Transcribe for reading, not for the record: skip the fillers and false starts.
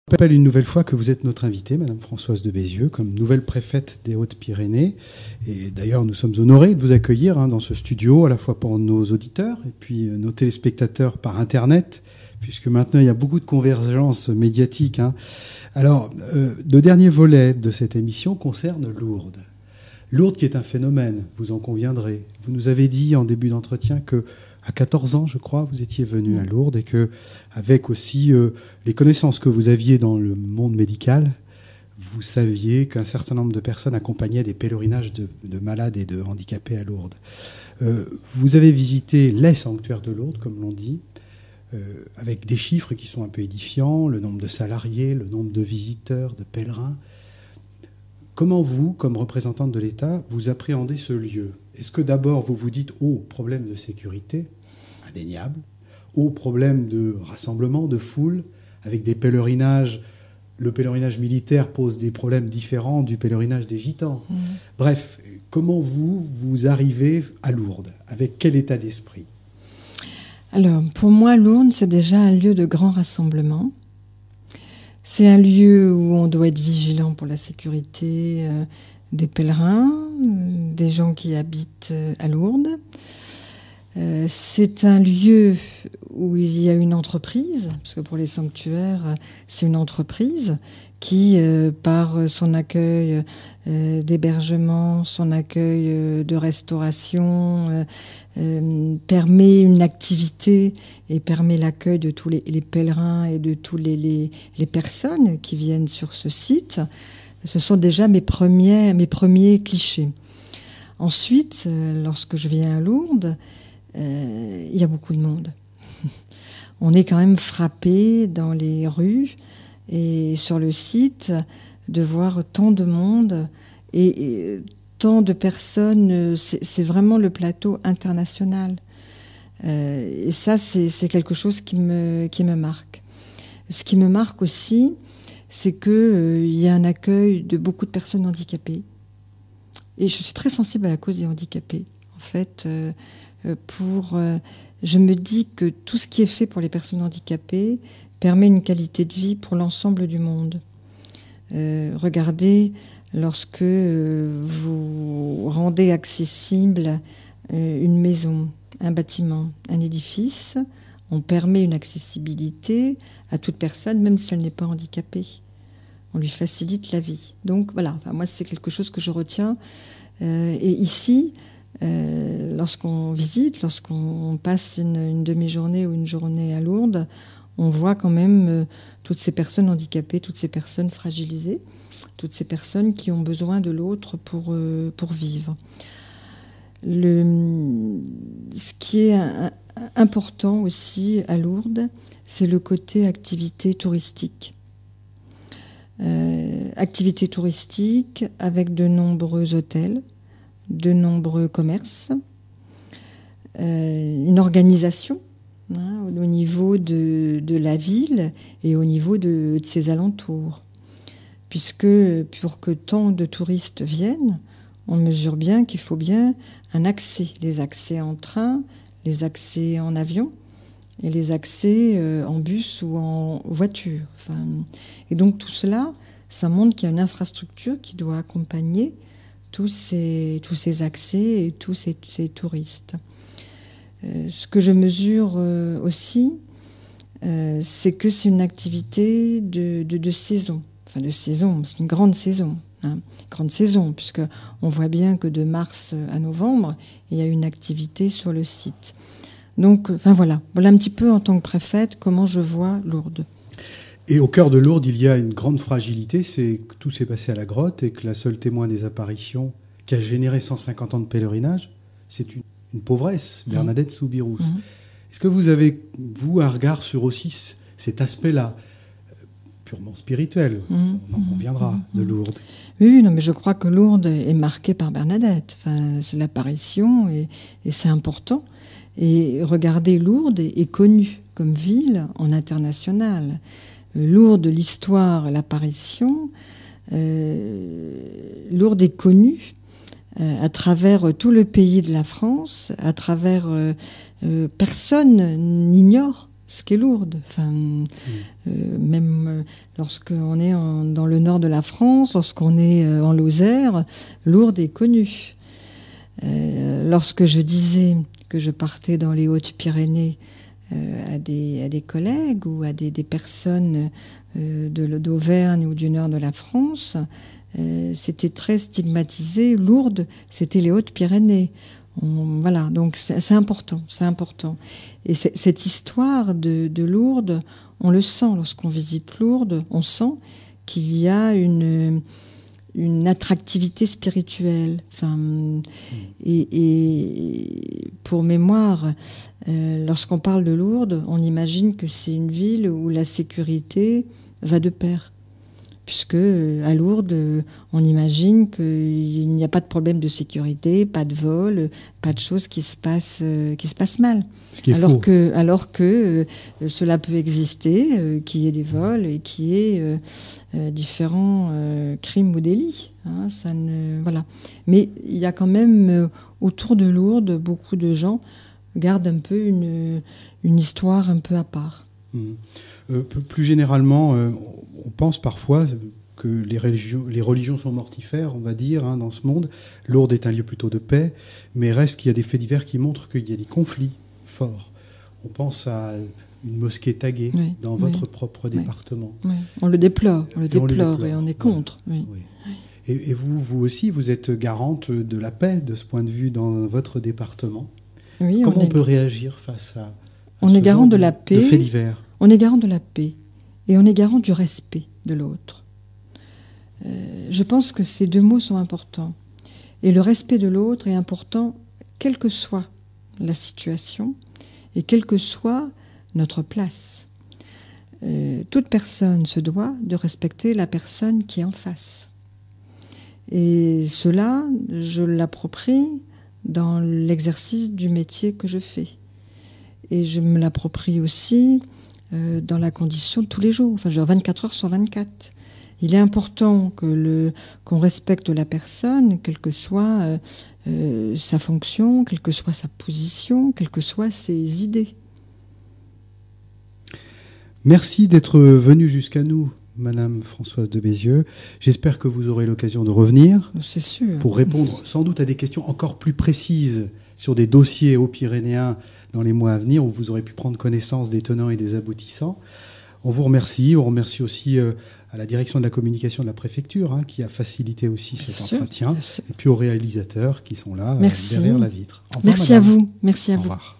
Je rappelle une nouvelle fois que vous êtes notre invitée, Madame Françoise de Bézieux, comme nouvelle préfète des Hautes-Pyrénées. Et d'ailleurs, nous sommes honorés de vous accueillir dans ce studio, à la fois pour nos auditeurs et puis nos téléspectateurs par Internet, puisque maintenant il y a beaucoup de convergence médiatique. Alors, le dernier volet de cette émission concerne Lourdes. Lourdes qui est un phénomène, vous en conviendrez. Vous nous avez dit en début d'entretien que à 14 ans, je crois, vous étiez venu à Lourdes et que, avec aussi les connaissances que vous aviez dans le monde médical, vous saviez qu'un certain nombre de personnes accompagnaient des pèlerinages de malades et de handicapés à Lourdes. Vous avez visité les sanctuaires de Lourdes, comme l'on dit, avec des chiffres qui sont un peu édifiants, le nombre de salariés, le nombre de visiteurs, de pèlerins. Comment vous, comme représentante de l'État, vous appréhendez ce lieu ? Est-ce que d'abord vous vous dites « Oh, problème de sécurité, indéniable. Oh, problème de rassemblement, de foule, avec des pèlerinages. Le pèlerinage militaire pose des problèmes différents du pèlerinage des gitans. » Bref, comment vous arrivez à Lourdes ? Avec quel état d'esprit ? Alors, pour moi, Lourdes, c'est déjà un lieu de grand rassemblement. C'est un lieu où on doit être vigilant pour la sécurité des pèlerins, des gens qui habitent à Lourdes. C'est un lieu où il y a une entreprise, parce que pour les sanctuaires, c'est une entreprise qui, par son accueil d'hébergement, son accueil de restauration, permet une activité et permet l'accueil de tous les pèlerins et de tous les personnes qui viennent sur ce site. Ce sont déjà mes premiers clichés. Ensuite, lorsque je viens à Lourdes, il y a beaucoup de monde. On est quand même frappé dans les rues et sur le site de voir tant de monde et tant de personnes. C'est vraiment le plateau international. Et ça, c'est quelque chose qui me marque. Ce qui me marque aussi, c'est qu'il y a un accueil de beaucoup de personnes handicapées. Et je suis très sensible à la cause des handicapés. En fait, je me dis que tout ce qui est fait pour les personnes handicapées permet une qualité de vie pour l'ensemble du monde. Regardez, lorsque vous rendez accessible une maison, un bâtiment, un édifice, on permet une accessibilité à toute personne, même si elle n'est pas handicapée. On lui facilite la vie. Donc voilà, moi c'est quelque chose que je retiens. Et ici, lorsqu'on visite, lorsqu'on passe une demi-journée ou une journée à Lourdes, on voit quand même toutes ces personnes handicapées, toutes ces personnes fragilisées, toutes ces personnes qui ont besoin de l'autre pour vivre. Ce qui est important aussi à Lourdes, c'est le côté activité touristique. Activité touristique avec de nombreux hôtels, de nombreux commerces, une organisation au niveau de la ville et au niveau de ses alentours. Puisque pour que tant de touristes viennent, on mesure bien qu'il faut bien un accès. Les accès en train, les accès en avion et les accès en bus ou en voiture. Et donc tout cela, ça montre qu'il y a une infrastructure qui doit accompagner tous ces accès et tous ces touristes. Ce que je mesure aussi, c'est que c'est une activité de saison. Enfin, de saison, c'est une grande saison. Grande saison, puisqu'on voit bien que de mars à novembre, il y a une activité sur le site. Donc, voilà un petit peu en tant que préfète comment je vois Lourdes. Et au cœur de Lourdes, il y a une grande fragilité, c'est que tout s'est passé à la grotte et que la seule témoin des apparitions qui a généré 150 ans de pèlerinage, c'est une pauvresse, Bernadette Soubirous. Est-ce que vous avez, vous, un regard sur aussi cet aspect-là, purement spirituel, on en conviendra, de Lourdes? Oui, non, mais je crois que Lourdes est marquée par Bernadette. C'est l'apparition et c'est important. Et regardez, Lourdes est connue comme ville en international. Lourdes, l'histoire, l'apparition, Lourdes est connue à travers tout le pays de la France, à travers personne n'ignore ce qu'est Lourdes. Enfin, même lorsqu'on est dans le nord de la France, lorsqu'on est en Lozère, Lourdes est connue. Lorsque je disais que je partais dans les Hautes-Pyrénées à des collègues ou à des personnes d'Auvergne ou du nord de la France, c'était très stigmatisé. Lourdes, c'était les Hautes-Pyrénées. Voilà, donc c'est important, c'est important. Et cette histoire de Lourdes, on le sent lorsqu'on visite Lourdes, on sent qu'il y a une attractivité spirituelle. Enfin, et pour mémoire, lorsqu'on parle de Lourdes, on imagine que c'est une ville où la sécurité va de pair. Puisque à Lourdes, on imagine qu'il n'y a pas de problème de sécurité, pas de vol, pas de choses qui se passent mal. Ce qui est alors faux. que cela peut exister, qu'il y ait des vols et qu'il y ait différents crimes ou délits. Hein, voilà. Mais il y a quand même autour de Lourdes, beaucoup de gens gardent un peu une histoire un peu à part. Plus généralement, on pense parfois que les religions sont mortifères, on va dire, hein, dans ce monde. Lourdes est un lieu plutôt de paix, mais reste qu'il y a des faits divers qui montrent qu'il y a des conflits forts. On pense à une mosquée taguée dans votre propre département. Oui. On le déplore et on est contre. Oui. Oui. Et vous aussi, vous êtes garante de la paix de ce point de vue dans votre département. Oui, Comment on peut réagir face à on est garant de la paix. De faits divers. On est garant de la paix et on est garant du respect de l'autre. Je pense que ces deux mots sont importants. Et le respect de l'autre est important, quelle que soit la situation et quelle que soit notre place. Toute personne se doit de respecter la personne qui est en face. Et cela, je l'approprie dans l'exercice du métier que je fais. Et je me l'approprie aussi dans la condition de tous les jours, enfin, 24 heures sur 24. Il est important qu'on respecte la personne, quelle que soit sa fonction, quelle que soit sa position, quelles que soient ses idées. Merci d'être venue jusqu'à nous, Madame Françoise de Bézieux. J'espère que vous aurez l'occasion de revenir. C'est sûr. Pour répondre sans doute à des questions encore plus précises sur des dossiers haut-pyrénéens dans les mois à venir, où vous aurez pu prendre connaissance des tenants et des aboutissants. On vous remercie. On remercie aussi à la direction de la communication de la préfecture, hein, qui a facilité aussi cet entretien. Et puis aux réalisateurs qui sont là derrière la vitre. Merci à vous. Merci à vous. Au revoir.